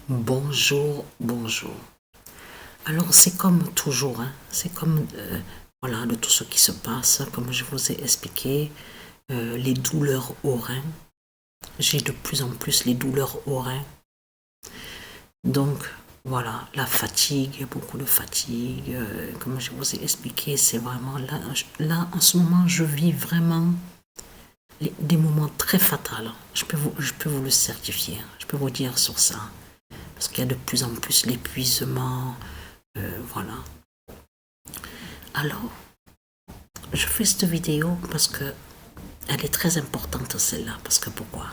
Bonjour, bonjour. Alors c'est comme toujours, hein, c'est comme voilà de tout ce qui se passe, comme je vous ai expliqué, les douleurs aux reins. J'ai de plus en plus les douleurs aux reins. Donc voilà, la fatigue, beaucoup de fatigue. Comme je vous ai expliqué, c'est vraiment là en ce moment, je vis vraiment des moments très fatals. Je peux vous le certifier, je peux vous dire sur ça. Parce qu'il y a de plus en plus l'épuisement, voilà. Alors, je fais cette vidéo parce que elle est très importante celle-là. Parce que pourquoi?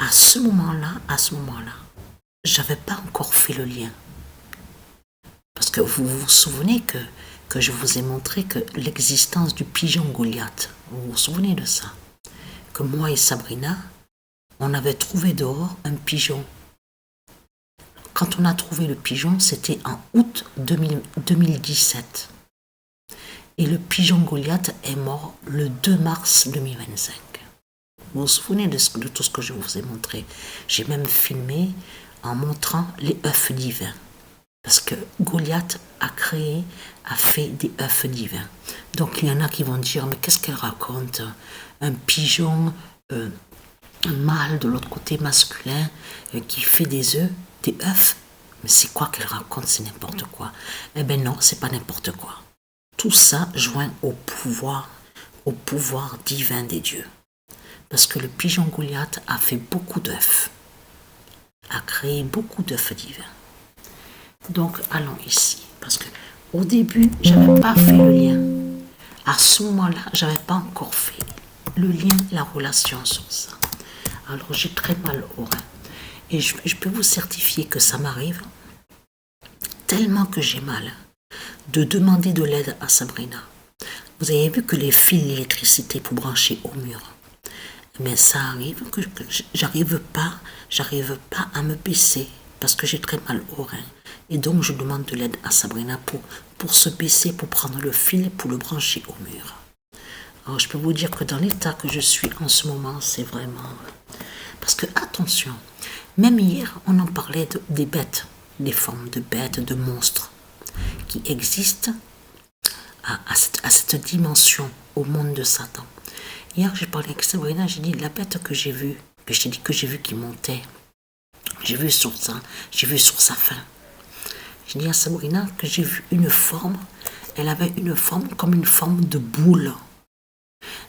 À ce moment-là, j'avais pas encore fait le lien. Parce que vous vous souvenez que je vous ai montré que l'existence du pigeon Goliath, vous vous souvenez de ça? Que moi et Sabrina, on avait trouvé dehors un pigeon. Quand on a trouvé le pigeon, c'était en août 2017. Et le pigeon Goliath est mort le 2 mars 2025. Vous vous souvenez de tout ce que je vous ai montré? J'ai même filmé en montrant les œufs divins. Parce que Goliath a fait des œufs divins. Donc il y en a qui vont dire, mais qu'est-ce qu'elle raconte? Un pigeon mâle de l'autre côté masculin qui fait des œufs. Mais c'est quoi qu'elle raconte? C'est n'importe quoi. Eh bien non, c'est pas n'importe quoi. Tout ça joint au pouvoir divin des dieux. Parce que le pigeon Goliath a fait beaucoup d'œufs, a créé beaucoup d'œufs divins. Donc allons ici, parce que au début, j'avais pas fait le lien. À ce moment-là, j'avais pas encore fait le lien, la relation sur ça. Alors j'ai très mal au rein. Et je peux vous certifier que ça m'arrive tellement que j'ai mal de demander de l'aide à Sabrina. Vous avez vu que les fils d'électricité pour brancher au mur, mais ça arrive que j'arrive pas à me baisser parce que j'ai très mal au rein. Et donc je demande de l'aide à Sabrina pour se baisser, pour prendre le fil, pour le brancher au mur. Alors je peux vous dire que dans l'état que je suis en ce moment, c'est vraiment... Parce que attention, même hier, on en parlait des bêtes, des formes de bêtes, de monstres qui existent à cette dimension, au monde de Satan. Hier, j'ai parlé avec Sabrina, j'ai dit la bête que j'ai vue, que je t'ai dit que j'ai vu qui montait, j'ai vu sur sa fin. J'ai dit à Sabrina que j'ai vu une forme, elle avait une forme comme une forme de boule.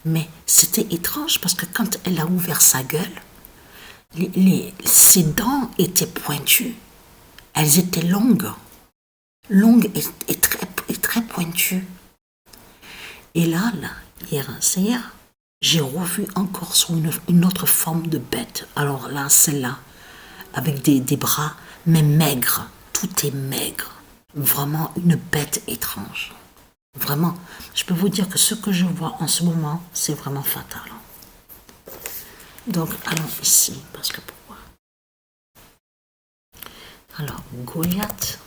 Mais c'était étrange parce que quand elle a ouvert sa gueule, ses dents étaient pointues. Elles étaient longues et très pointues. Et là, hier, j'ai revu encore sur une autre forme de bête. Alors là, celle-là, avec des bras, mais maigres. Tout est maigre. Vraiment une bête étrange. Vraiment, je peux vous dire que ce que je vois en ce moment, c'est vraiment fatal. Donc, allons ici, parce que pourquoi? Alors, Goliath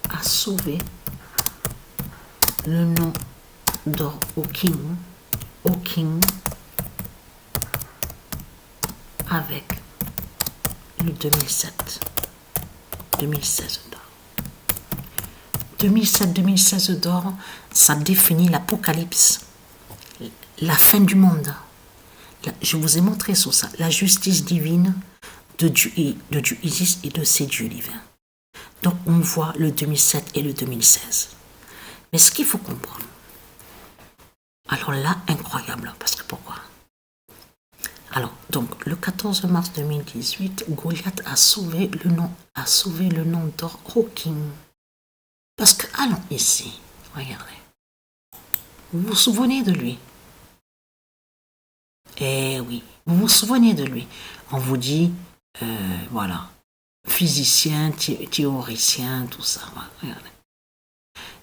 a sauvé le nom d'or au King, avec le 2016 d'or. 2016 d'or, ça définit l'apocalypse, la fin du monde. Je vous ai montré sur ça, la justice divine de Dieu Isis et de ses dieux divins. Donc on voit le 2007 et le 2016. Mais ce qu'il faut comprendre, alors là, incroyable, parce que pourquoi? Alors, donc, le 14 mars 2018, Goliath a sauvé le nom d'or au King. Parce que, allons ici, regardez. Vous vous souvenez de lui? Eh oui, vous vous souvenez de lui. On vous dit, voilà, physicien, théoricien, tout ça. Voilà, regardez.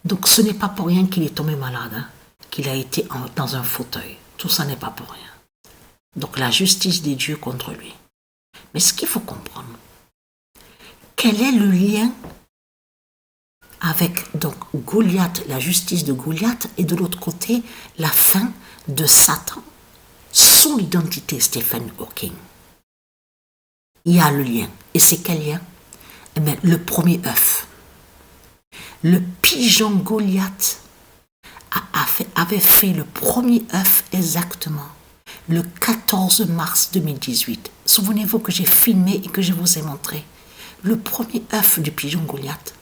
Donc, ce n'est pas pour rien qu'il est tombé malade, hein, qu'il a été dans un fauteuil. Tout ça n'est pas pour rien. Donc, la justice des dieux contre lui. Mais ce qu'il faut comprendre, quel est le lien avec donc Goliath, la justice de Goliath, et de l'autre côté, la fin de Satan sous l'identité Stephen Hawking. Il y a le lien. Et c'est quel lien? Eh bien, le premier œuf. Le pigeon Goliath avait fait le premier œuf exactement le 14 mars 2018. Souvenez-vous que j'ai filmé et que je vous ai montré. Le premier œuf du pigeon Goliath,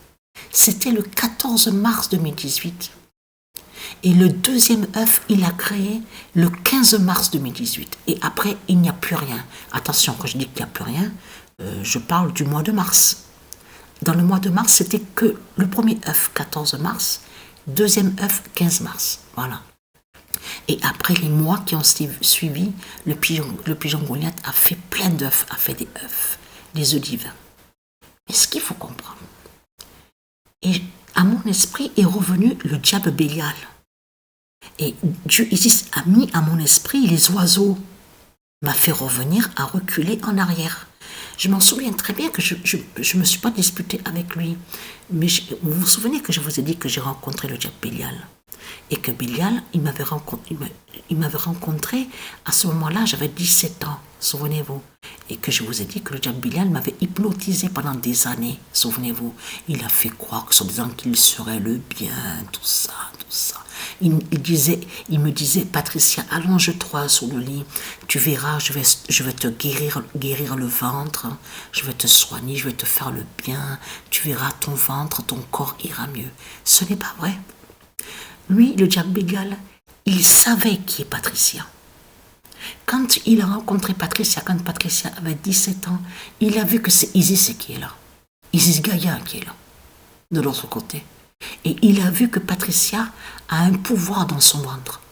c'était le 14 mars 2018. Et le deuxième œuf, il a créé le 15 mars 2018. Et après, il n'y a plus rien. Attention, quand je dis qu'il n'y a plus rien, je parle du mois de mars. Dans le mois de mars, c'était que le premier œuf, 14 mars, deuxième œuf, 15 mars. Voilà. Et après les mois qui ont suivi, le pigeon Goliath a fait plein d'œufs, a fait des œufs, des œufs divins. Mais ce qu'il faut comprendre, et à mon esprit est revenu le diable Bélial. Et Dieu ici a mis à mon esprit les oiseaux, m'a fait revenir à reculer en arrière. Je m'en souviens très bien que je me suis pas disputée avec lui. Mais vous vous souvenez que je vous ai dit que j'ai rencontré le diable Bélial. Et que Bélial, il m'avait rencontré, à ce moment-là, j'avais 17 ans, souvenez-vous. Et que je vous ai dit que le diable Bélial m'avait hypnotisé pendant des années, souvenez-vous. Il a fait croire, en disant qu'il serait le bien, tout ça, tout ça. Il me disait, Patricia, allonge-toi sur le lit, tu verras, je vais te guérir le ventre, je vais te soigner, je vais te faire le bien, tu verras ton ventre, ton corps ira mieux. Ce n'est pas vrai. Lui, le diable Bélial, il savait qui est Patricia. Quand il a rencontré Patricia, quand Patricia avait 17 ans, il a vu que c'est Isis qui est là. Isis Gaïa qui est là, de l'autre côté. Et il a vu que Patricia a un pouvoir dans son ventre.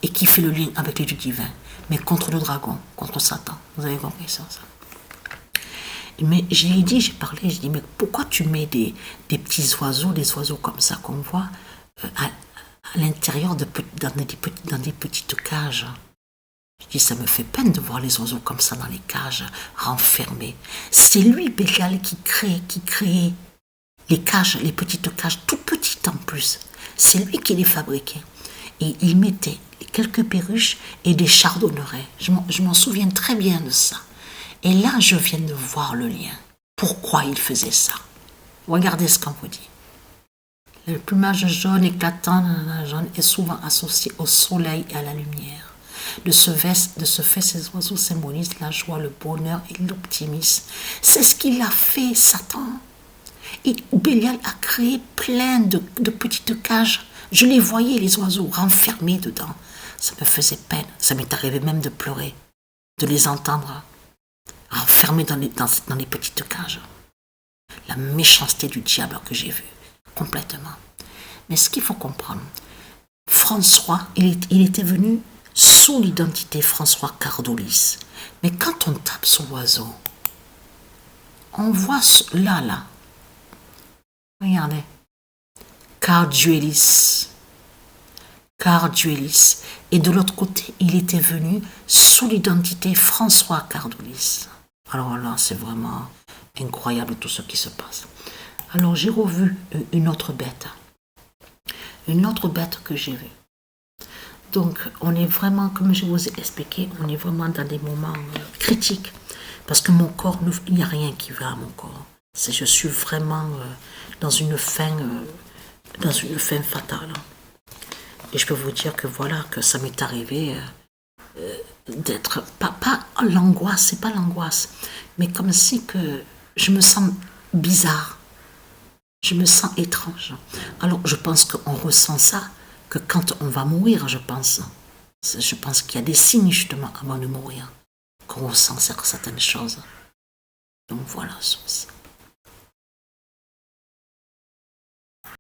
Et qui fait le lien avec les dieux divins. Mais contre le dragon, contre Satan. Vous avez compris ça? Mais j'ai parlé, j'ai dit, mais pourquoi tu mets des petits oiseaux, des oiseaux comme ça qu'on voit à l'intérieur dans des petites cages? Je dis, ça me fait peine de voir les oiseaux comme ça dans les cages, renfermés. C'est lui, Bélial, qui crée les cages, les petites cages, toutes petites en plus. C'est lui qui les fabriquait. Et il mettait quelques perruches et des chardonnerets. Je m'en souviens très bien de ça. Et là, je viens de voir le lien. Pourquoi il faisait ça? Regardez ce qu'on vous dit. Le plumage jaune éclatant jaune est souvent associé au soleil et à la lumière. De ce fait, ces oiseaux symbolisent la joie, le bonheur et l'optimisme. C'est ce qu'il a fait, Satan. Et Bélial a créé plein de petites cages. Je les voyais, les oiseaux, renfermés dedans. Ça me faisait peine. Ça m'est arrivé même de pleurer, de les entendre renfermés dans les petites cages. La méchanceté du diable que j'ai vue, complètement. Mais ce qu'il faut comprendre, François, il était venu sous l'identité François Cardolis. Mais quand on tape sur l'oiseau, on voit là, regardez, Carduelis. Et de l'autre côté, il était venu sous l'identité François Cardolis. Alors là, c'est vraiment incroyable tout ce qui se passe. Alors j'ai revu une autre bête que j'ai vue. Donc on est vraiment, comme je vous ai expliqué, on est vraiment dans des moments critiques. Parce que mon corps, il n'y a rien qui va à mon corps. Je suis vraiment dans une fin fatale. Et je peux vous dire que voilà, que ça m'est arrivé d'être, pas l'angoisse, c'est pas l'angoisse, mais comme si que je me sens bizarre, je me sens étrange. Alors je pense qu'on ressent ça que quand on va mourir, je pense qu'il y a des signes justement avant de mourir, qu'on ressent certaines choses. Donc voilà,